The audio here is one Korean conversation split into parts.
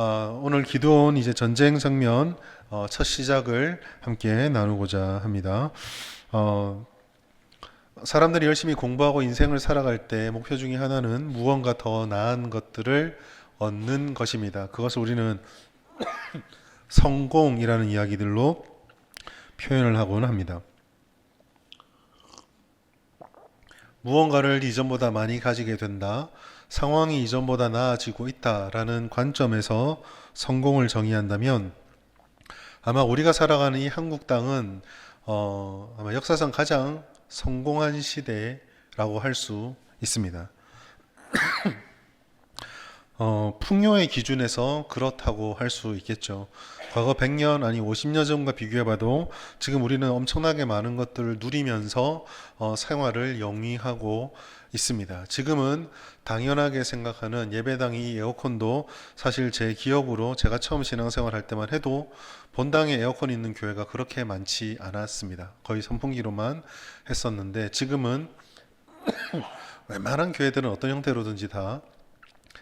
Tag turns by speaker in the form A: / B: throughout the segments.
A: 오늘 기도원 이제 전쟁 장면 첫 시작을 함께 나누고자 합니다. 어, 사람들이 열심히 공부하고 인생을 살아갈 때 목표 중에 하나는 무언가 더 나은 것들을 얻는 것입니다. 그것을 우리는 성공이라는 이야기들로 표현을 하곤 합니다. 무언가를 이전보다 많이 가지게 된다. 상황이 이전보다 나아지고 있다라는 관점에서 성공을 정의한다면 아마 우리가 살아가는 이 한국 땅은 아마 역사상 가장 성공한 시대라고 할 수 있습니다. 풍요의 기준에서 그렇다고 할 수 있겠죠. 과거 100년 아니 50년 전과 비교해봐도 지금 우리는 엄청나게 많은 것들을 누리면서 생활을 영위하고 있습니다. 지금은 당연하게 생각하는 예배당이 에어컨도 사실 제 기억으로 제가 처음 신앙생활 할 때만 해도 본당에 에어컨이 있는 교회가 그렇게 많지 않았습니다. 거의 선풍기로만 했었는데 지금은 웬만한 교회들은 어떤 형태로든지 다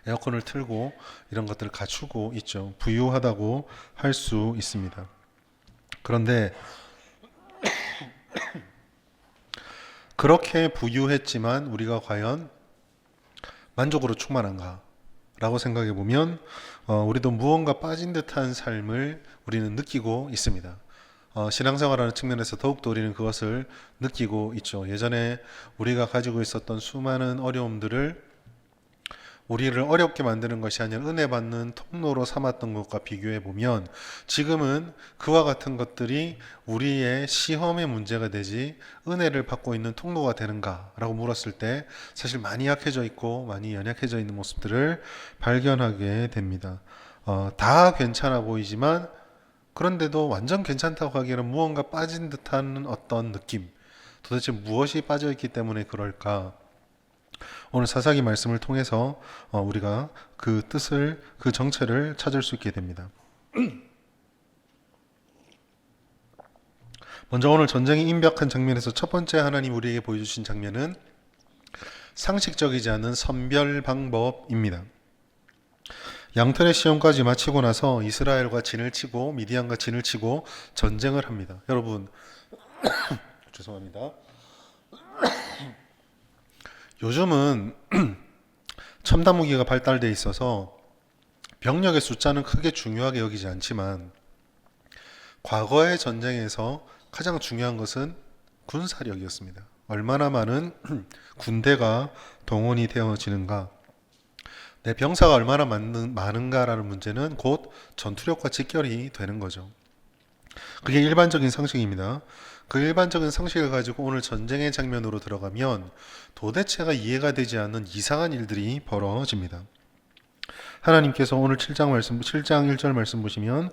A: 에어컨을 틀고 이런 것들을 갖추고 있죠. 부유하다고 할 수 있습니다. 그런데 그렇게 부유했지만 우리가 과연 만족으로 충만한가? 라고 생각해 보면 우리도 무언가 빠진 듯한 삶을 우리는 느끼고 있습니다. 신앙생활하는 측면에서 더욱더 우리는 그것을 느끼고 있죠. 예전에 우리가 가지고 있었던 수많은 어려움들을 우리를 어렵게 만드는 것이 아니라 은혜 받는 통로로 삼았던 것과 비교해 보면 지금은 그와 같은 것들이 우리의 시험의 문제가 되지 은혜를 받고 있는 통로가 되는가라고 물었을 때 사실 많이 약해져 있고 많이 연약해져 있는 모습들을 발견하게 됩니다. 다 괜찮아 보이지만 그런데도 완전 괜찮다고 하기에는 무언가 빠진 듯한 어떤 느낌. 도대체 무엇이 빠져 있기 때문에 그럴까? 오늘 사사기 말씀을 통해서 우리가 그 뜻을, 그 정체를 찾을 수 있게 됩니다. 먼저 오늘 전쟁이 임박한 장면에서 첫 번째 하나님 우리에게 보여주신 장면은 상식적이지 않은 선별 방법입니다. 양털의 시험까지 마치고 나서 이스라엘과 진을 치고 미디안과 진을 치고 전쟁을 합니다. 여러분 죄송합니다. 요즘은 첨단 무기가 발달돼 있어서 병력의 숫자는 크게 중요하게 여기지 않지만 과거의 전쟁에서 가장 중요한 것은 군사력이었습니다. 얼마나 많은 군대가 동원이 되어지는가, 내 병사가 얼마나 많은가라는 문제는 곧 전투력과 직결이 되는 거죠. 그게 일반적인 상식입니다. 그 일반적인 상식을 가지고 오늘 전쟁의 장면으로 들어가면 도대체가 이해가 되지 않는 이상한 일들이 벌어집니다. 하나님께서 오늘 7장 1절 말씀 보시면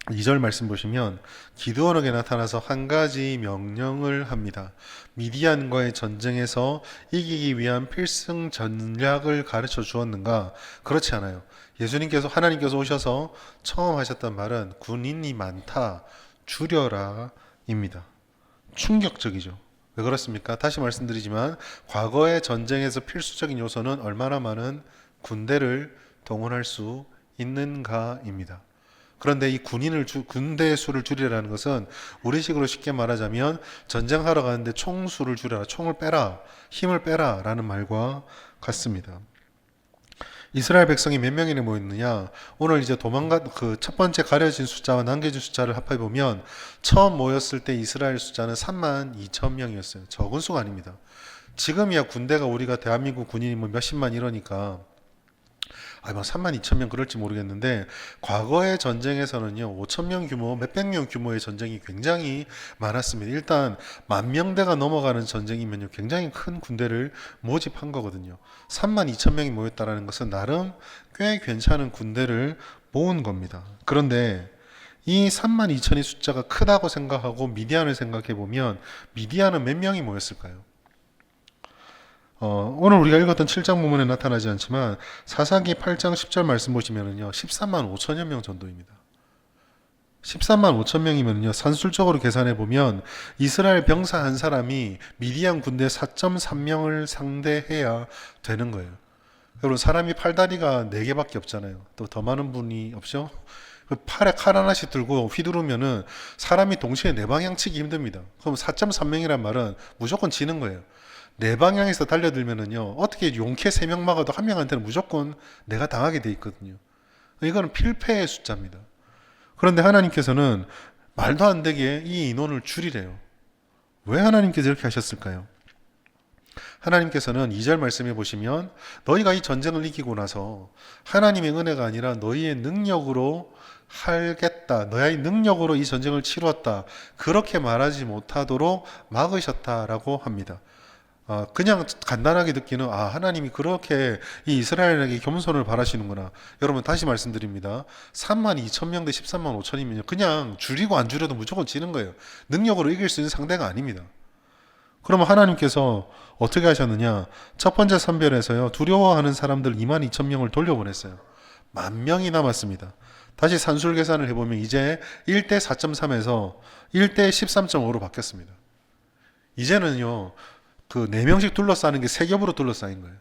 A: 2절 말씀 보시면 기드온에게 나타나서 한 가지 명령을 합니다. 미디안과의 전쟁에서 이기기 위한 필승 전략을 가르쳐 주었는가? 그렇지 않아요. 하나님께서 오셔서 처음 하셨던 말은 군인이 많다, 줄여라 입니다. 충격적이죠. 왜 그렇습니까? 다시 말씀드리지만 과거의 전쟁에서 필수적인 요소는 얼마나 많은 군대를 동원할 수 있는가입니다. 그런데 이 군대의 수를 줄이라는 것은 우리식으로 쉽게 말하자면 전쟁하러 가는데 총수를 줄여라, 총을 빼라, 힘을 빼라 라는 말과 같습니다. 이스라엘 백성이 몇 명이나 모였느냐? 오늘 이제 그 첫 번째 가려진 숫자와 남겨진 숫자를 합해 보면 처음 모였을 때 이스라엘 숫자는 3만 2천 명이었어요. 적은 수가 아닙니다. 지금이야 군대가 우리가 대한민국 군인이 뭐 몇십만 이러니까 뭐 3만 2천 명 그럴지 모르겠는데 과거의 전쟁에서는요 5천 명 규모, 몇백 명 규모의 전쟁이 굉장히 많았습니다. 일단 10,000대가 넘어가는 전쟁이면요 굉장히 큰 군대를 모집한 거거든요. 3만 2천 명이 모였다라는 것은 나름 꽤 괜찮은 군대를 모은 겁니다. 그런데 이 3만 2천의 숫자가 크다고 생각하고 미디안을 생각해 보면 미디안은 몇 명이 모였을까요? 오늘 우리가 읽었던 7장 부문에 나타나지 않지만 사사기 8장 10절 말씀 보시면은요 13만 5천여 명 정도입니다. 13만 5천 명이면요 산술적으로 계산해 보면 이스라엘 병사 한 사람이 미디안 군대 4.3명을 상대해야 되는 거예요. 여러분 사람이 팔다리가 4개밖에 없잖아요. 또 더 많은 분이 없죠? 그 팔에 칼 하나씩 들고 휘두르면은 사람이 동시에 네 방향 치기 힘듭니다. 그럼 4.3명이란 말은 무조건 지는 거예요. 네 방향에서 달려들면은요, 어떻게 용케 3명 막아도 한 명한테는 무조건 내가 당하게 돼 있거든요. 이거는 필패의 숫자입니다. 그런데 하나님께서는 말도 안 되게 이 인원을 줄이래요. 왜 하나님께서 이렇게 하셨을까요? 하나님께서는 2절 말씀해 보시면 너희가 이 전쟁을 이기고 나서 하나님의 은혜가 아니라 너희의 능력으로 하겠다. 너희의 능력으로 이 전쟁을 치루었다. 그렇게 말하지 못하도록 막으셨다라고 합니다. 그냥 간단하게 듣기는 하나님이 그렇게 이 이스라엘에게 겸손을 바라시는구나. 여러분 다시 말씀드립니다. 3만 2천 명 대 13만 5천이면요. 그냥 줄이고 안 줄여도 무조건 지는 거예요. 능력으로 이길 수 있는 상대가 아닙니다. 그러면 하나님께서 어떻게 하셨느냐? 첫 번째 선별에서요. 두려워하는 사람들 2만 2천 명을 돌려보냈어요. 10,000명이 남았습니다. 다시 산술 계산을 해보면 이제 1대 4.3에서 1대 13.5로 바뀌었습니다. 이제는요. 그 4명씩 둘러싸는 게 3겹으로 둘러싸인 거예요.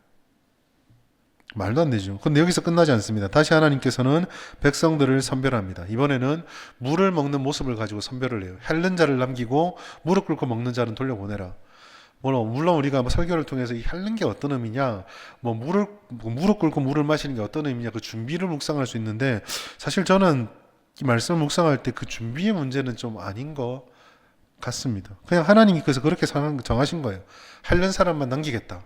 A: 말도 안 되죠. 근데 여기서 끝나지 않습니다. 다시 하나님께서는 백성들을 선별합니다. 이번에는 물을 먹는 모습을 가지고 선별을 해요. 핥는 자를 남기고 무릎 꿇고 먹는 자는 돌려보내라. 물론 우리가 설교를 통해서 이 핥는 게 어떤 의미냐, 무릎 꿇고 물을 마시는 게 어떤 의미냐, 그 준비를 묵상할 수 있는데, 사실 저는 이 말씀을 묵상할 때 그 준비의 문제는 좀 아닌 것 같습니다. 그냥 하나님이 그래서 그렇게 정하신 거예요. 핥는 사람만 남기겠다.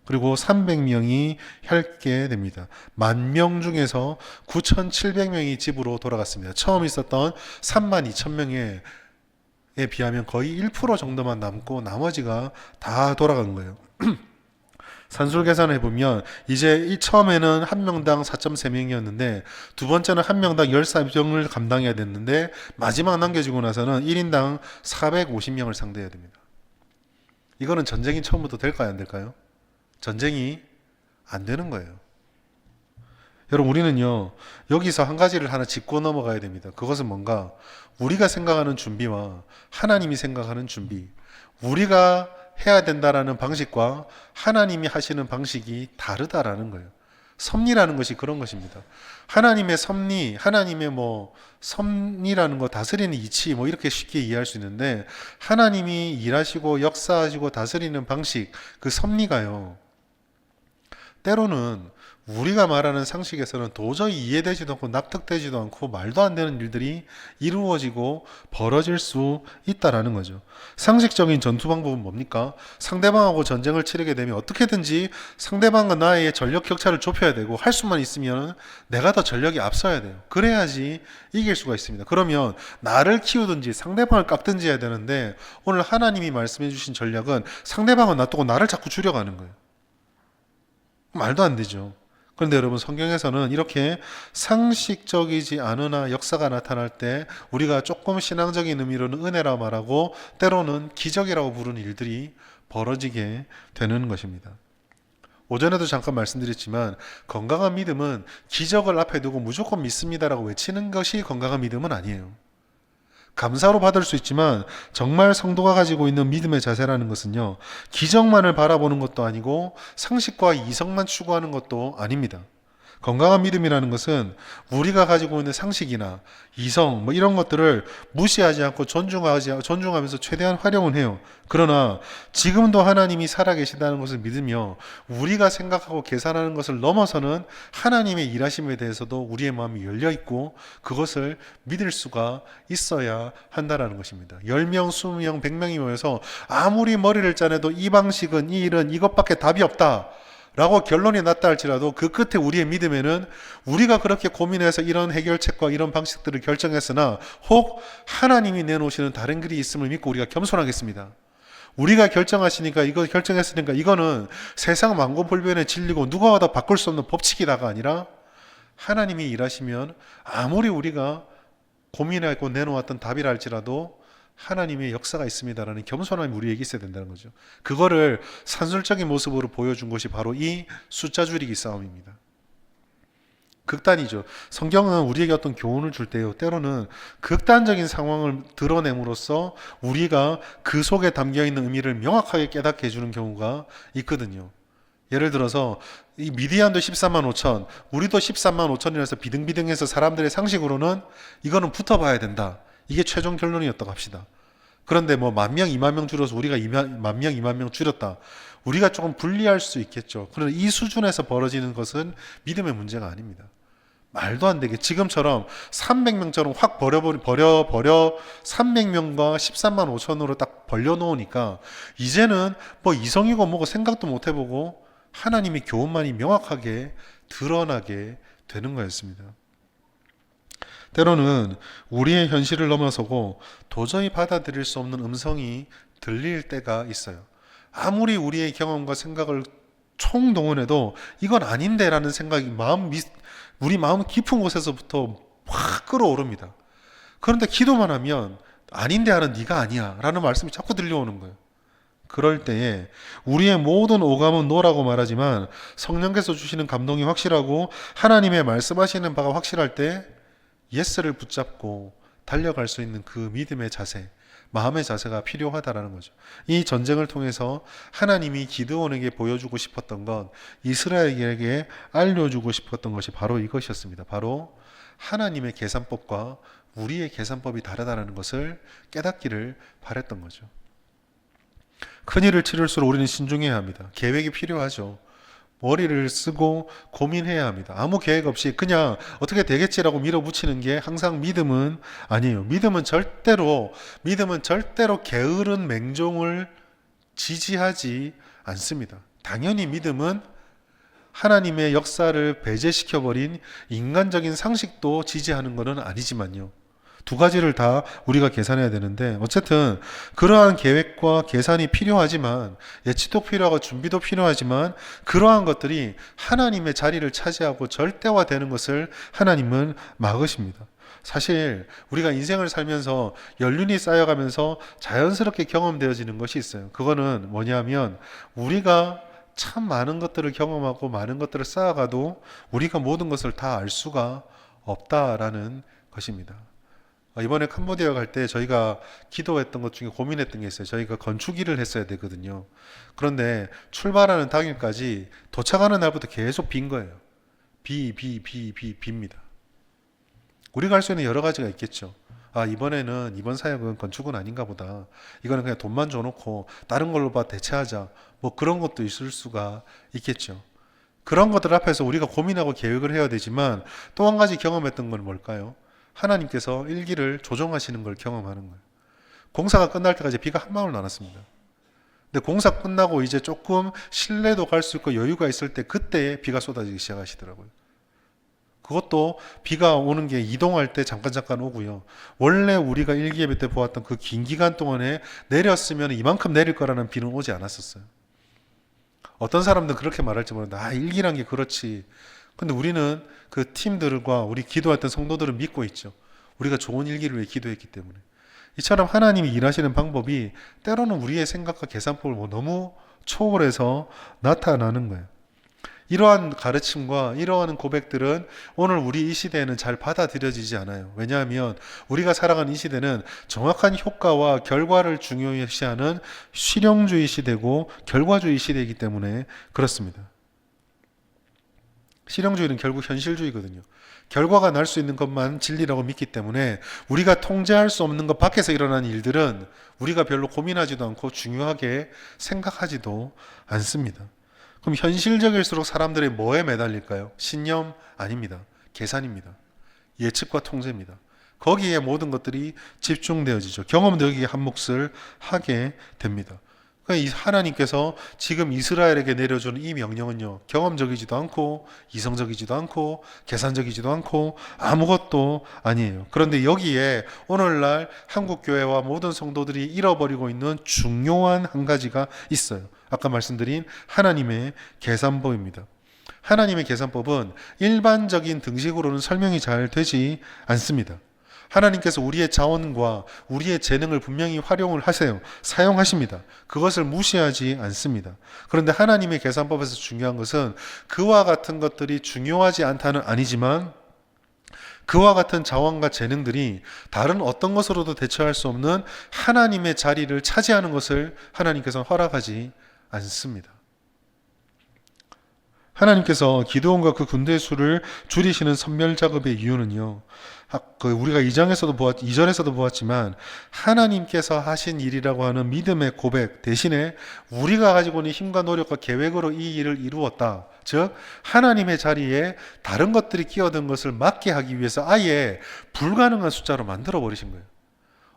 A: 그리고 300명이 핥게 됩니다. 10,000명 중에서 9,700명이 집으로 돌아갔습니다. 처음 있었던 32,000명에 비하면 거의 1% 정도만 남고 나머지가 다 돌아간 거예요. 산술 계산을 해보면 이제 이 처음에는 한 명당 4.3명이었는데 두 번째는 한 명당 14명을 감당해야 됐는데 마지막 남겨지고 나서는 1인당 450명을 상대해야 됩니다. 이거는 전쟁이 처음부터 될까요? 안 될까요? 전쟁이 안 되는 거예요. 여러분 우리는요 여기서 한 가지를 하나 짚고 넘어가야 됩니다. 그것은 뭔가 우리가 생각하는 준비와 하나님이 생각하는 준비, 우리가 해야 된다라는 방식과 하나님이 하시는 방식이 다르다라는 거예요. 섭리라는 것이 그런 것입니다. 하나님의 섭리, 하나님의 섭리라는 거, 다스리는 이치, 이렇게 쉽게 이해할 수 있는데 하나님이 일하시고 역사하시고 다스리는 방식, 그 섭리가요. 때로는 우리가 말하는 상식에서는 도저히 이해되지도 않고 납득되지도 않고 말도 안 되는 일들이 이루어지고 벌어질 수 있다라는 거죠. 상식적인 전투 방법은 뭡니까? 상대방하고 전쟁을 치르게 되면 어떻게든지 상대방과 나의 전력 격차를 좁혀야 되고 할 수만 있으면 내가 더 전력이 앞서야 돼요. 그래야지 이길 수가 있습니다. 그러면 나를 키우든지 상대방을 깎든지 해야 되는데 오늘 하나님이 말씀해 주신 전략은 상대방은 놔두고 나를 자꾸 줄여가는 거예요. 말도 안 되죠. 그런데 여러분 성경에서는 이렇게 상식적이지 않으나 역사가 나타날 때 우리가 조금 신앙적인 의미로는 은혜라 말하고 때로는 기적이라고 부르는 일들이 벌어지게 되는 것입니다. 오전에도 잠깐 말씀드렸지만 건강한 믿음은 기적을 앞에 두고 무조건 믿습니다라고 외치는 것이 건강한 믿음은 아니에요. 감사로 받을 수 있지만 정말 성도가 가지고 있는 믿음의 자세라는 것은요, 기적만을 바라보는 것도 아니고 상식과 이성만 추구하는 것도 아닙니다. 건강한 믿음이라는 것은 우리가 가지고 있는 상식이나 이성 이런 것들을 무시하지 않고 존중하면서 최대한 활용은 해요. 그러나 지금도 하나님이 살아계시다는 것을 믿으며 우리가 생각하고 계산하는 것을 넘어서는 하나님의 일하심에 대해서도 우리의 마음이 열려 있고 그것을 믿을 수가 있어야 한다라는 것입니다. 10명, 20명, 100명이 모여서 아무리 머리를 짜내도 이 방식은 이 일은 이것밖에 답이 없다 라고 결론이 났다 할지라도 그 끝에 우리의 믿음에는 우리가 그렇게 고민해서 이런 해결책과 이런 방식들을 결정했으나 혹 하나님이 내놓으시는 다른 길이 있음을 믿고 우리가 겸손하겠습니다. 우리가 결정했으니까 이거는 세상 만고불변의 진리고 누가 와도 바꿀 수 없는 법칙이다가 아니라 하나님이 일하시면 아무리 우리가 고민하고 내놓았던 답이라 할지라도 하나님의 역사가 있습니다라는 겸손함이 우리에게 있어야 된다는 거죠. 그거를 산술적인 모습으로 보여준 것이 바로 이 숫자 줄이기 싸움입니다. 극단이죠. 성경은 우리에게 어떤 교훈을 줄 때요, 때로는 극단적인 상황을 드러냄으로써 우리가 그 속에 담겨있는 의미를 명확하게 깨닫게 해주는 경우가 있거든요. 예를 들어서 이 미디안도 14만 5천, 우리도 13만 5천이라서 비등비등해서 사람들의 상식으로는 이거는 붙어봐야 된다. 이게 최종 결론이었다고 합시다. 그런데 뭐 10,000명, 20,000명 줄여서 우리가 10,000명, 20,000명 줄였다. 우리가 조금 불리할 수 있겠죠. 그런데 이 수준에서 벌어지는 것은 믿음의 문제가 아닙니다. 말도 안 되게 지금처럼 300명처럼 확 버려 300명과 13만 5천으로 딱 벌려놓으니까 이제는 뭐 이성이고 뭐고 생각도 못 해보고 하나님의 교훈만이 명확하게 드러나게 되는 거였습니다. 때로는 우리의 현실을 넘어서고 도저히 받아들일 수 없는 음성이 들릴 때가 있어요. 아무리 우리의 경험과 생각을 총동원해도 이건 아닌데 라는 생각이 우리 마음 깊은 곳에서부터 확 끌어오릅니다. 그런데 기도만 하면 아닌데 하는 네가 아니야 라는 말씀이 자꾸 들려오는 거예요. 그럴 때에 우리의 모든 오감은 노라고 말하지만 성령께서 주시는 감동이 확실하고 하나님의 말씀하시는 바가 확실할 때 예스를 붙잡고 달려갈 수 있는 그 믿음의 자세, 마음의 자세가 필요하다라는 거죠. 이 전쟁을 통해서 하나님이 기드온에게 보여주고 싶었던 것, 이스라엘에게 알려주고 싶었던 것이 바로 이것이었습니다. 바로 하나님의 계산법과 우리의 계산법이 다르다는 것을 깨닫기를 바랬던 거죠. 큰일을 치를수록 우리는 신중해야 합니다. 계획이 필요하죠. 머리를 쓰고 고민해야 합니다. 아무 계획 없이 그냥 어떻게 되겠지라고 밀어붙이는 게 항상 믿음은 아니에요. 믿음은 절대로 게으른 맹종을 지지하지 않습니다. 당연히 믿음은 하나님의 역사를 배제시켜버린 인간적인 상식도 지지하는 것은 아니지만요. 두 가지를 다 우리가 계산해야 되는데 어쨌든 그러한 계획과 계산이 필요하지만 예측도 필요하고 준비도 필요하지만 그러한 것들이 하나님의 자리를 차지하고 절대화되는 것을 하나님은 막으십니다. 사실 우리가 인생을 살면서 연륜이 쌓여가면서 자연스럽게 경험되어지는 것이 있어요. 그거는 뭐냐면 우리가 참 많은 것들을 경험하고 많은 것들을 쌓아가도 우리가 모든 것을 다 알 수가 없다라는 것입니다. 이번에 캄보디아 갈 때 저희가 기도했던 것 중에 고민했던 게 있어요. 저희가 건축 일을 했어야 되거든요. 그런데 출발하는 당일까지 도착하는 날부터 계속 빈 거예요. 빕니다. 우리가 할 수 있는 여러 가지가 있겠죠. 이번 사역은 건축은 아닌가 보다. 이거는 그냥 돈만 줘놓고 다른 걸로 대체하자. 뭐 그런 것도 있을 수가 있겠죠. 그런 것들 앞에서 우리가 고민하고 계획을 해야 되지만 또 한 가지 경험했던 건 뭘까요? 하나님께서 일기를 조정하시는 걸 경험하는 거예요. 공사가 끝날 때까지 비가 한 방울 안 왔습니다. 근데 공사 끝나고 이제 조금 실내도 갈 수 있고 여유가 있을 때 그때 비가 쏟아지기 시작하시더라고요. 그것도 비가 오는 게 이동할 때 잠깐 오고요. 원래 우리가 일기예배 때 보았던 그 긴 기간 동안에 내렸으면 이만큼 내릴 거라는 비는 오지 않았었어요. 어떤 사람들은 그렇게 말할지 모르는데 일기란 게 그렇지. 근데 우리는 그 팀들과 우리 기도했던 성도들을 믿고 있죠. 우리가 좋은 일기를 위해 기도했기 때문에. 이처럼 하나님이 일하시는 방법이 때로는 우리의 생각과 계산법을 너무 초월해서 나타나는 거예요. 이러한 가르침과 이러한 고백들은 오늘 우리 이 시대에는 잘 받아들여지지 않아요. 왜냐하면 우리가 살아가는 이 시대는 정확한 효과와 결과를 중요시하는 실용주의 시대고 결과주의 시대이기 때문에 그렇습니다. 실용주의는 결국 현실주의거든요. 결과가 날 수 있는 것만 진리라고 믿기 때문에 우리가 통제할 수 없는 것 밖에서 일어나는 일들은 우리가 별로 고민하지도 않고 중요하게 생각하지도 않습니다. 그럼 현실적일수록 사람들이 뭐에 매달릴까요? 신념 아닙니다. 계산입니다. 예측과 통제입니다. 거기에 모든 것들이 집중되어지죠. 경험도 여기에 한 몫을 하게 됩니다. 그러니까 하나님께서 지금 이스라엘에게 내려주는 이 명령은요, 경험적이지도 않고 이성적이지도 않고 계산적이지도 않고 아무것도 아니에요. 그런데 여기에 오늘날 한국교회와 모든 성도들이 잃어버리고 있는 중요한 한 가지가 있어요. 아까 말씀드린 하나님의 계산법입니다. 하나님의 계산법은 일반적인 등식으로는 설명이 잘 되지 않습니다. 하나님께서 우리의 자원과 우리의 재능을 분명히 활용을 하세요. 사용하십니다. 그것을 무시하지 않습니다. 그런데 하나님의 계산법에서 중요한 것은 그와 같은 것들이 중요하지 않다는 아니지만 그와 같은 자원과 재능들이 다른 어떤 것으로도 대처할 수 없는 하나님의 자리를 차지하는 것을 하나님께서는 허락하지 않습니다. 하나님께서 기드온과 그 군대의 수를 줄이시는 선멸 작업의 이유는요. 우리가 2절에서도 보았지만 하나님께서 하신 일이라고 하는 믿음의 고백 대신에 우리가 가지고 있는 힘과 노력과 계획으로 이 일을 이루었다. 즉 하나님의 자리에 다른 것들이 끼어든 것을 막게 하기 위해서 아예 불가능한 숫자로 만들어 버리신 거예요.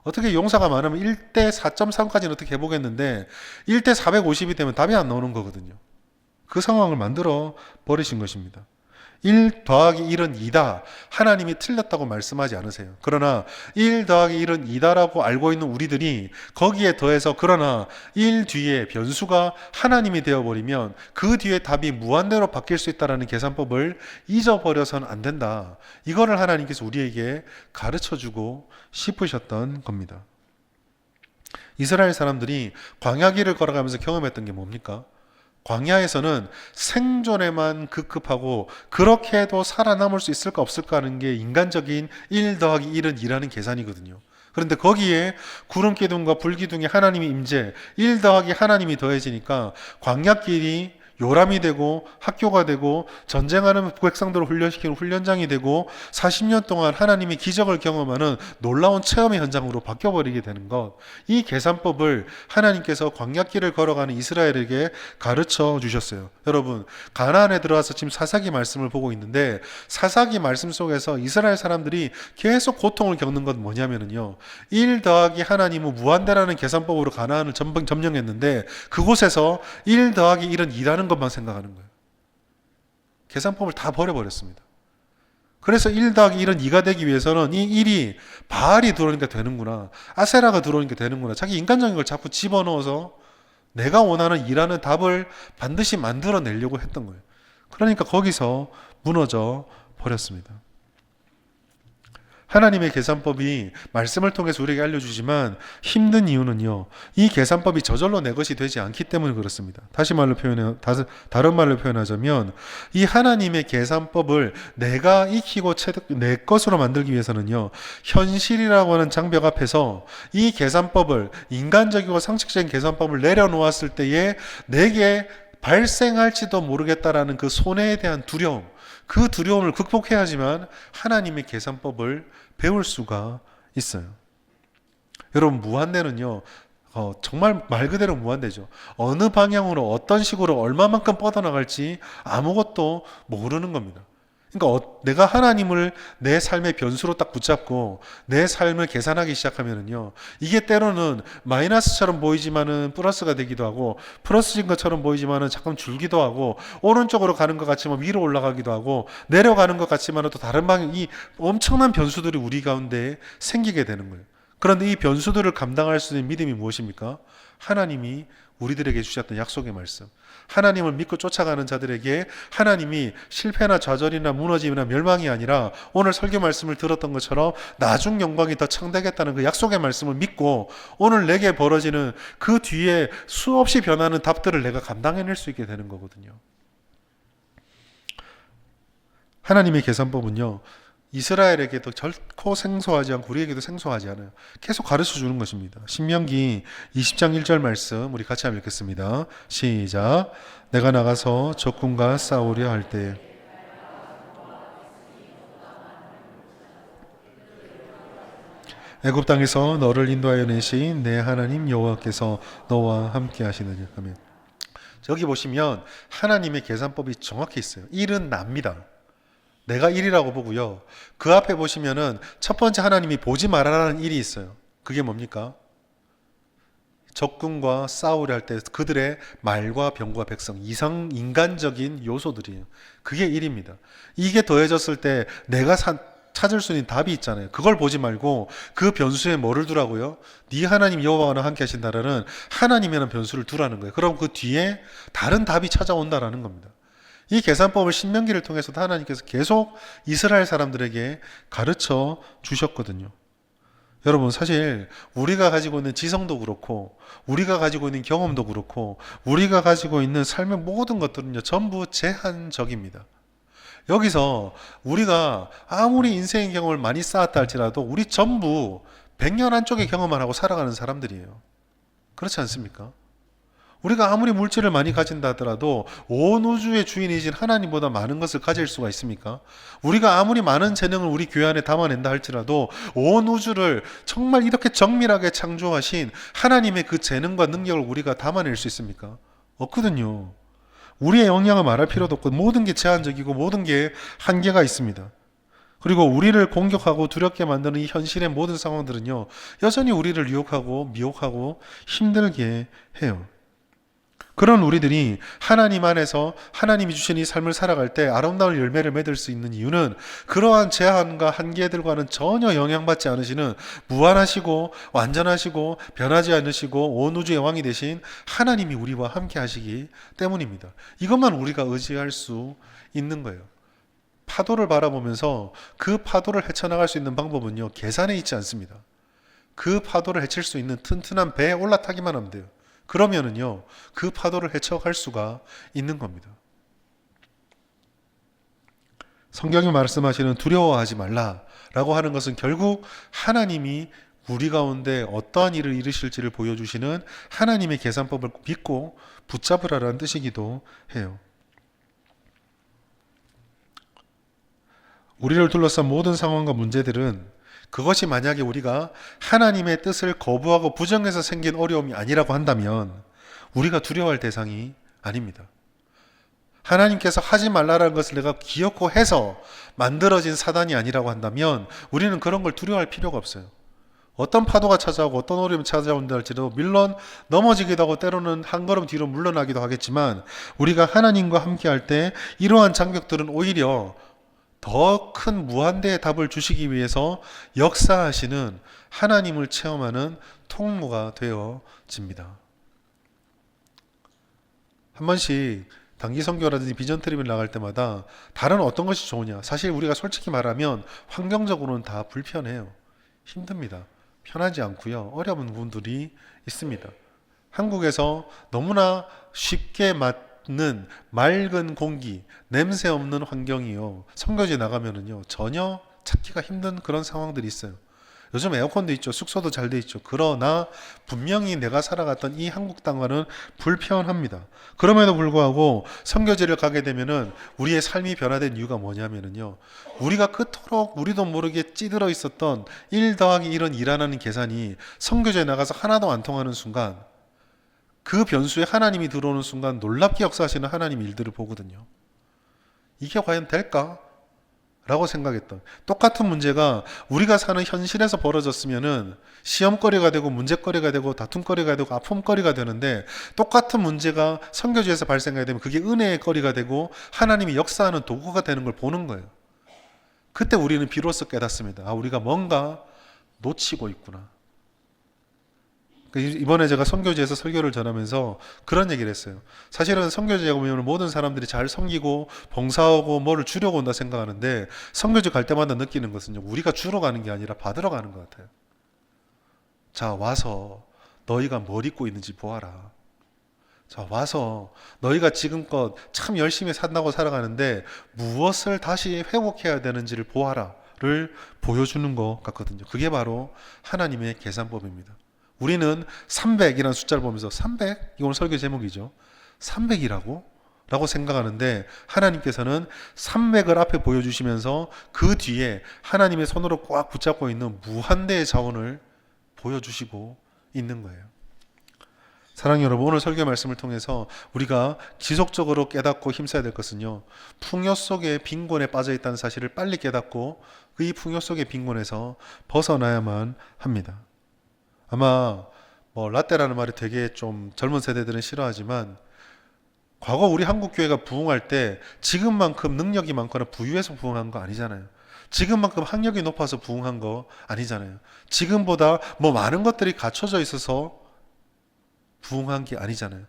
A: 어떻게 용사가 많으면 1대 4.3까지는 어떻게 해보겠는데 1대 450이 되면 답이 안 나오는 거거든요. 그 상황을 만들어 버리신 것입니다. 1 더하기 1은 2다. 하나님이 틀렸다고 말씀하지 않으세요. 그러나 1 더하기 1은 2다라고 알고 있는 우리들이 거기에 더해서 그러나 1 뒤에 변수가 하나님이 되어버리면 그 뒤에 답이 무한대로 바뀔 수 있다는 계산법을 잊어버려서는 안 된다. 이거를 하나님께서 우리에게 가르쳐주고 싶으셨던 겁니다. 이스라엘 사람들이 광야길을 걸어가면서 경험했던 게 뭡니까? 광야에서는 생존에만 급급하고 그렇게 해도 살아남을 수 있을까 없을까 하는 게 인간적인 1 더하기 1은 2라는 계산이거든요. 그런데 거기에 구름 기둥과 불 기둥의 하나님의 임재, 1 더하기 하나님이 더해지니까 광야길이 요람이 되고 학교가 되고 전쟁하는 백성들을 훈련시키는 훈련장이 되고 40년 동안 하나님의 기적을 경험하는 놀라운 체험의 현장으로 바뀌어버리게 되는 것. 이 계산법을 하나님께서 광야길을 걸어가는 이스라엘에게 가르쳐 주셨어요. 여러분, 가나안에 들어와서 지금 사사기 말씀을 보고 있는데 사사기 말씀 속에서 이스라엘 사람들이 계속 고통을 겪는 건 뭐냐면요. 1 더하기 하나님은 무한대라는 계산법으로 가나안을 점령했는데 그곳에서 1 더하기 1은 2라는 것만 생각하는 거예요. 계산법을 다 버려버렸습니다. 그래서 1 더하기 1은 2가 되기 위해서는 이 1이 바알이 들어오니까 되는구나, 아세라가 들어오니까 되는구나, 자기 인간적인 걸 자꾸 집어넣어서 내가 원하는 2라는 답을 반드시 만들어내려고 했던 거예요. 그러니까 거기서 무너져 버렸습니다. 하나님의 계산법이 말씀을 통해서 우리에게 알려주지만 힘든 이유는요, 이 계산법이 저절로 내 것이 되지 않기 때문에 그렇습니다. 다른 말로 표현하자면 이 하나님의 계산법을 내가 익히고 내 것으로 만들기 위해서는요, 현실이라고 하는 장벽 앞에서 이 계산법을, 인간적이고 상식적인 계산법을 내려놓았을 때에 내게 발생할지도 모르겠다라는 그 손해에 대한 두려움, 그 두려움을 극복해야지만 하나님의 계산법을 배울 수가 있어요. 여러분, 무한대는요, 정말 말 그대로 무한대죠. 어느 방향으로 어떤 식으로 얼마만큼 뻗어나갈지 아무것도 모르는 겁니다. 그러니까 내가 하나님을 내 삶의 변수로 딱 붙잡고 내 삶을 계산하기 시작하면은요, 이게 때로는 마이너스처럼 보이지만은 플러스가 되기도 하고, 플러스인 것처럼 보이지만은 잠깐 줄기도 하고, 오른쪽으로 가는 것 같지만 위로 올라가기도 하고, 내려가는 것 같지만은 또 다른 방향, 이 엄청난 변수들이 우리 가운데 생기게 되는 거예요. 그런데 이 변수들을 감당할 수 있는 믿음이 무엇입니까? 하나님이 우리들에게 주셨던 약속의 말씀. 하나님을 믿고 쫓아가는 자들에게 하나님이 실패나 좌절이나 무너짐이나 멸망이 아니라 오늘 설교 말씀을 들었던 것처럼 나중 영광이 더 창대하겠다는 그 약속의 말씀을 믿고 오늘 내게 벌어지는 그 뒤에 수없이 변하는 답들을 내가 감당해낼 수 있게 되는 거거든요. 하나님의 계산법은요, 이스라엘에게도 결코 생소하지 않고 우리에게도 생소하지 않아요. 계속 가르쳐 주는 것입니다. 신명기 20장 1절 말씀 우리 같이 한번 읽겠습니다. 시작. 내가 나가서 적군과 싸우려 할 때 애굽 땅에서 너를 인도하여 내신 내 하나님 여호와께서 너와 함께 하시느냐 하면, 여기 보시면 하나님의 계산법이 정확히 있어요. 1은 납니다. 내가 1이라고 보고요. 그 앞에 보시면은 첫 번째 하나님이 보지 말아라는 일이 있어요. 그게 뭡니까? 적군과 싸우려 할 때 그들의 말과 병과 백성, 이상 인간적인 요소들이에요. 그게 1입니다. 이게 더해졌을 때 내가 찾을 수 있는 답이 있잖아요. 그걸 보지 말고 그 변수에 뭐를 두라고요? 네 하나님 여호와와 함께 하신다라는 하나님이라는 변수를 두라는 거예요. 그럼 그 뒤에 다른 답이 찾아온다라는 겁니다. 이 계산법을 신명기를 통해서도 하나님께서 계속 이스라엘 사람들에게 가르쳐 주셨거든요. 여러분, 사실 우리가 가지고 있는 지성도 그렇고 우리가 가지고 있는 경험도 그렇고 우리가 가지고 있는 삶의 모든 것들은요, 전부 제한적입니다. 여기서 우리가 아무리 인생의 경험을 많이 쌓았다 할지라도 우리 전부 100년 안쪽의 경험만 하고 살아가는 사람들이에요. 그렇지 않습니까? 우리가 아무리 물질을 많이 가진다 하더라도 온 우주의 주인이신 하나님보다 많은 것을 가질 수가 있습니까? 우리가 아무리 많은 재능을 우리 교회 안에 담아낸다 할지라도 온 우주를 정말 이렇게 정밀하게 창조하신 하나님의 그 재능과 능력을 우리가 담아낼 수 있습니까? 없거든요. 우리의 역량을 말할 필요도 없고 모든 게 제한적이고 모든 게 한계가 있습니다. 그리고 우리를 공격하고 두렵게 만드는 이 현실의 모든 상황들은요, 여전히 우리를 유혹하고 미혹하고 힘들게 해요. 그런 우리들이 하나님 안에서 하나님이 주신 이 삶을 살아갈 때 아름다운 열매를 맺을 수 있는 이유는 그러한 제한과 한계들과는 전혀 영향받지 않으시는 무한하시고 완전하시고 변하지 않으시고 온 우주의 왕이 되신 하나님이 우리와 함께 하시기 때문입니다. 이것만 우리가 의지할 수 있는 거예요. 파도를 바라보면서 그 파도를 헤쳐나갈 수 있는 방법은요, 계산에 있지 않습니다. 그 파도를 헤칠 수 있는 튼튼한 배에 올라타기만 하면 돼요. 그러면은요, 그 파도를 헤쳐갈 수가 있는 겁니다. 성경이 말씀하시는 두려워하지 말라라고 하는 것은 결국 하나님이 우리 가운데 어떠한 일을 이루실지를 보여주시는 하나님의 계산법을 믿고 붙잡으라라는 뜻이기도 해요. 우리를 둘러싼 모든 상황과 문제들은 그것이 만약에 우리가 하나님의 뜻을 거부하고 부정해서 생긴 어려움이 아니라고 한다면 우리가 두려워할 대상이 아닙니다. 하나님께서 하지 말라라는 것을 내가 기억고 해서 만들어진 사단이 아니라고 한다면 우리는 그런 걸 두려워할 필요가 없어요. 어떤 파도가 찾아오고 어떤 어려움이 찾아온다 할지라도 물론 넘어지기도 하고 때로는 한 걸음 뒤로 물러나기도 하겠지만 우리가 하나님과 함께 할 때 이러한 장벽들은 오히려 더 큰 무한대의 답을 주시기 위해서 역사하시는 하나님을 체험하는 통로가 되어집니다. 한 번씩 단기 선교라든지 비전 트립을 나갈 때마다 다른 어떤 것이 좋으냐? 사실 우리가 솔직히 말하면 환경적으로는 다 불편해요. 힘듭니다. 편하지 않고요. 어려운 부분들이 있습니다. 한국에서 너무나 쉽게 맞는 맑은 공기, 냄새 없는 환경이요. 선교지에 나가면은요, 전혀 찾기가 힘든 그런 상황들이 있어요. 요즘 에어컨도 있죠. 숙소도 잘 돼 있죠. 그러나 분명히 내가 살아갔던 이 한국 땅과는 불편합니다. 그럼에도 불구하고 선교지를 가게 되면은 우리의 삶이 변화된 이유가 뭐냐면은요. 우리가 그토록 우리도 모르게 찌들어 있었던 1 더하기 1은 2라는 계산이 선교지에 나가서 하나도 안 통하는 순간 그 변수에 하나님이 들어오는 순간 놀랍게 역사하시는 하나님 일들을 보거든요. 이게 과연 될까? 라고 생각했던 똑같은 문제가 우리가 사는 현실에서 벌어졌으면은 시험거리가 되고 문제거리가 되고 다툼거리가 되고 아픔거리가 되는데 똑같은 문제가 선교지에서 발생하게 되면 그게 은혜의 거리가 되고 하나님이 역사하는 도구가 되는 걸 보는 거예요. 그때 우리는 비로소 깨닫습니다. 아, 우리가 뭔가 놓치고 있구나. 이번에 제가 선교지에서 설교를 전하면서 그런 얘기를 했어요. 사실은 선교지에 오면 모든 사람들이 잘 섬기고 봉사하고 뭐를 주려고 온다 생각하는데 선교지 갈 때마다 느끼는 것은요. 우리가 주러 가는 게 아니라 받으러 가는 것 같아요. 자, 와서 너희가 뭘 입고 있는지 보아라. 자, 와서 너희가 지금껏 참 열심히 산다고 살아가는데 무엇을 다시 회복해야 되는지를 보아라를 보여주는 것 같거든요. 그게 바로 하나님의 계산법입니다. 우리는 300이라는 숫자를 보면서 300? 이건 설교 제목이죠. 300이라고? 라고 생각하는데 하나님께서는 300을 앞에 보여주시면서 그 뒤에 하나님의 손으로 꽉 붙잡고 있는 무한대의 자원을 보여주시고 있는 거예요. 사랑하는 여러분, 오늘 설교 말씀을 통해서 우리가 지속적으로 깨닫고 힘써야 될 것은요, 풍요 속의 빈곤에 빠져 있다는 사실을 빨리 깨닫고 이 풍요 속의 빈곤에서 벗어나야만 합니다. 아마 라떼라는 말이 되게 좀 젊은 세대들은 싫어하지만 과거 우리 한국 교회가 부흥할 때 지금만큼 능력이 많거나 부유해서 부흥한 거 아니잖아요. 지금만큼 학력이 높아서 부흥한 거 아니잖아요. 지금보다 많은 것들이 갖춰져 있어서 부흥한 게 아니잖아요.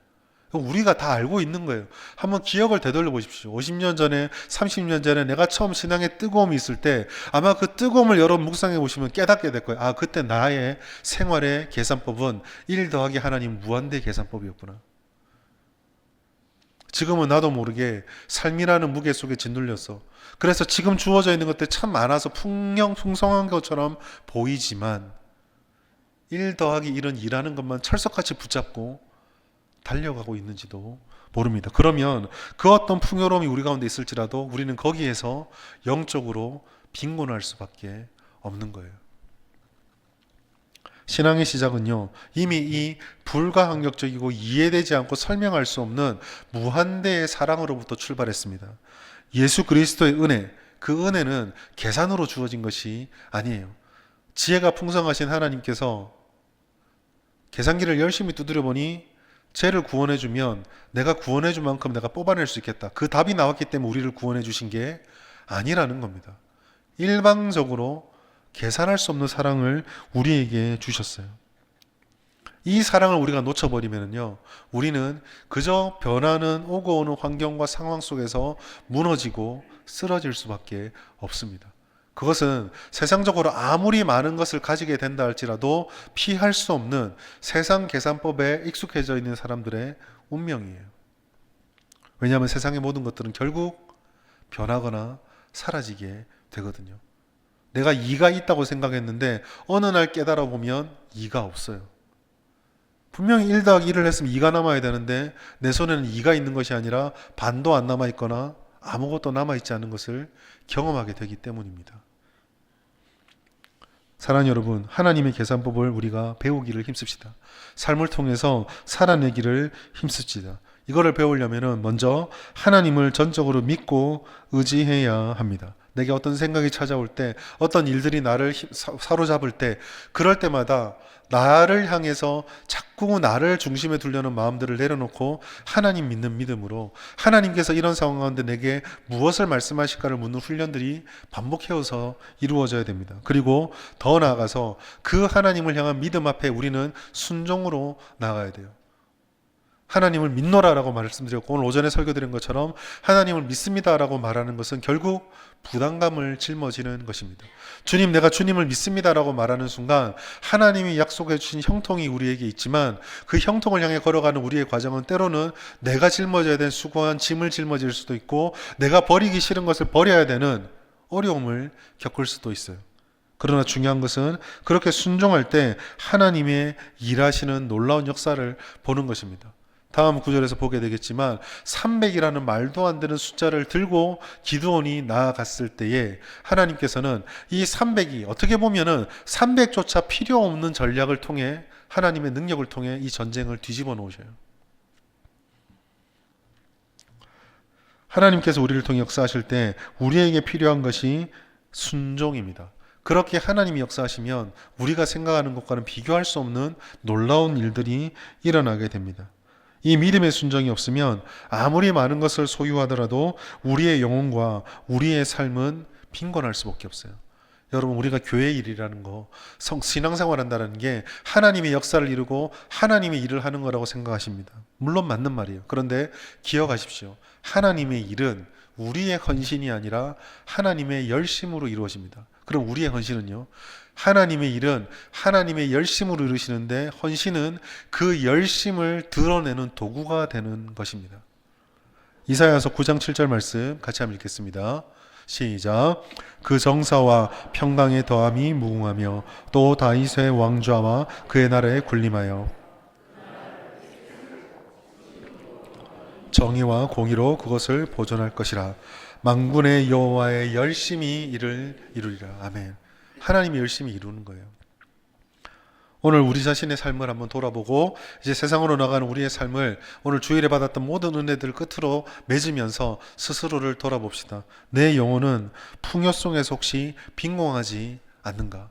A: 우리가 다 알고 있는 거예요. 한번 기억을 되돌려 보십시오. 50년 전에, 30년 전에 내가 처음 신앙에 뜨거움이 있을 때 아마 그 뜨거움을 여러분 묵상해 보시면 깨닫게 될 거예요. 아, 그때 나의 생활의 계산법은 1 더하기 하나님 무한대 계산법이었구나. 지금은 나도 모르게 삶이라는 무게 속에 짓눌렸어. 그래서 지금 주어져 있는 것들 참 많아서 풍성한 것처럼 보이지만 1 더하기 1은 2라는 것만 철석같이 붙잡고 달려가고 있는지도 모릅니다. 그러면 그 어떤 풍요로움이 우리 가운데 있을지라도 우리는 거기에서 영적으로 빈곤할 수밖에 없는 거예요. 신앙의 시작은요, 이미 이 불가항력적이고 이해되지 않고 설명할 수 없는 무한대의 사랑으로부터 출발했습니다. 예수 그리스도의 은혜, 그 은혜는 계산으로 주어진 것이 아니에요. 지혜가 풍성하신 하나님께서 계산기를 열심히 두드려 보니 죄를 구원해 주면 내가 구원해 줄 만큼 내가 뽑아낼 수 있겠다. 그 답이 나왔기 때문에 우리를 구원해 주신 게 아니라는 겁니다. 일방적으로 계산할 수 없는 사랑을 우리에게 주셨어요. 이 사랑을 우리가 놓쳐버리면요, 우리는 그저 변하는 오고 오는 환경과 상황 속에서 무너지고 쓰러질 수밖에 없습니다. 그것은 세상적으로 아무리 많은 것을 가지게 된다 할지라도 피할 수 없는 세상 계산법에 익숙해져 있는 사람들의 운명이에요. 왜냐하면 세상의 모든 것들은 결국 변하거나 사라지게 되거든요. 내가 이가 있다고 생각했는데 어느 날 깨달아 보면 이가 없어요. 분명히 1 더하기 1을 했으면 2가 남아야 되는데 내 손에는 2가 있는 것이 아니라 반도 안 남아있거나 아무것도 남아있지 않은 것을 경험하게 되기 때문입니다. 사랑하는 여러분, 하나님의 계산법을 우리가 배우기를 힘씁시다. 삶을 통해서 살아내기를 힘씁시다. 이거를 배우려면 먼저 하나님을 전적으로 믿고 의지해야 합니다. 내게 어떤 생각이 찾아올 때, 어떤 일들이 나를 사로잡을 때, 그럴 때마다 나를 향해서 자꾸 나를 중심에 두려는 마음들을 내려놓고 하나님 믿는 믿음으로 하나님께서 이런 상황 가운데 내게 무엇을 말씀하실까를 묻는 훈련들이 반복해서 이루어져야 됩니다. 그리고 더 나아가서 그 하나님을 향한 믿음 앞에 우리는 순종으로 나가야 돼요. 하나님을 믿노라라고 말씀드렸고, 오늘 오전에 설교드린 것처럼 하나님을 믿습니다라고 말하는 것은 결국 부담감을 짊어지는 것입니다. 주님, 내가 주님을 믿습니다라고 말하는 순간 하나님이 약속해 주신 형통이 우리에게 있지만 그 형통을 향해 걸어가는 우리의 과정은 때로는 내가 짊어져야 될 수고한 짐을 짊어질 수도 있고 내가 버리기 싫은 것을 버려야 되는 어려움을 겪을 수도 있어요. 그러나 중요한 것은 그렇게 순종할 때 하나님의 일하시는 놀라운 역사를 보는 것입니다. 다음 구절에서 보게 되겠지만 300이라는 말도 안 되는 숫자를 들고 기드온이 나아갔을 때에 하나님께서는 이 300이 어떻게 보면은 300조차 필요 없는 전략을 통해 하나님의 능력을 통해 이 전쟁을 뒤집어 놓으셔요. 하나님께서 우리를 통해 역사하실 때 우리에게 필요한 것이 순종입니다. 그렇게 하나님이 역사하시면 우리가 생각하는 것과는 비교할 수 없는 놀라운 일들이 일어나게 됩니다. 이 믿음의 순종이 없으면 아무리 많은 것을 소유하더라도 우리의 영혼과 우리의 삶은 빈곤할 수밖에 없어요. 여러분, 우리가 교회 일이라는 거, 신앙생활 한다는 게 하나님의 역사를 이루고 하나님의 일을 하는 거라고 생각하십니다. 물론 맞는 말이에요. 그런데 기억하십시오. 하나님의 일은 우리의 헌신이 아니라 하나님의 열심으로 이루어집니다. 그럼 우리의 헌신은요? 하나님의 일은 하나님의 열심으로 이루시는데 헌신은 그 열심을 드러내는 도구가 되는 것입니다. 이사야서 9장 7절 말씀 같이 한번 읽겠습니다. 시작. 그 정사와 평강의 더함이 무궁하며 또 다윗의 왕좌와 그의 나라에 군림하여 정의와 공의로 그것을 보존할 것이라. 만군의 여호와의 열심히 이를 이루리라. 아멘. 하나님이 열심히 이루는 거예요. 오늘 우리 자신의 삶을 한번 돌아보고 이제 세상으로 나가는 우리의 삶을 오늘 주일에 받았던 모든 은혜들 끝으로 맺으면서 스스로를 돌아봅시다. 내 영혼은 풍요 속에서 혹시 빈곤하지 않는가?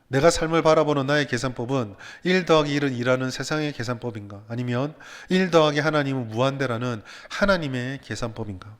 A: 내가 삶을 바라보는 나의 계산법은 1 더하기 1은 2라는 세상의 계산법인가? 아니면 1 더하기 하나님은 무한대라는 하나님의 계산법인가?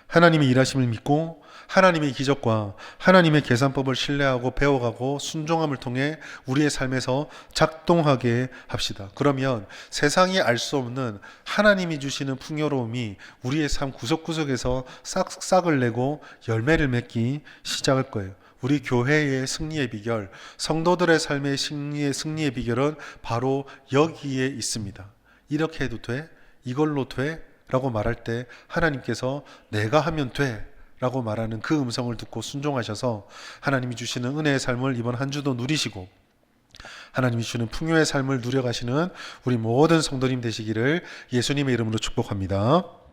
A: 하나님의 일하심을 믿고 하나님의 기적과 하나님의 계산법을 신뢰하고 배워가고 순종함을 통해 우리의 삶에서 작동하게 합시다. 그러면 세상이 알 수 없는 하나님이 주시는 풍요로움이 우리의 삶 구석구석에서 싹싹을 내고 열매를 맺기 시작할 거예요. 우리 교회의 승리의 비결, 성도들의 삶의 승리의 비결은 바로 여기에 있습니다. 이렇게 해도 돼? 이걸로 돼? 라고 말할 때 하나님께서 내가 하면 돼 라고 말하는 그 음성을 듣고 순종하셔서 하나님이 주시는 은혜의 삶을 이번 한 주도 누리시고 하나님이 주는 풍요의 삶을 누려가시는 우리 모든 성도님 되시기를 예수님의 이름으로 축복합니다.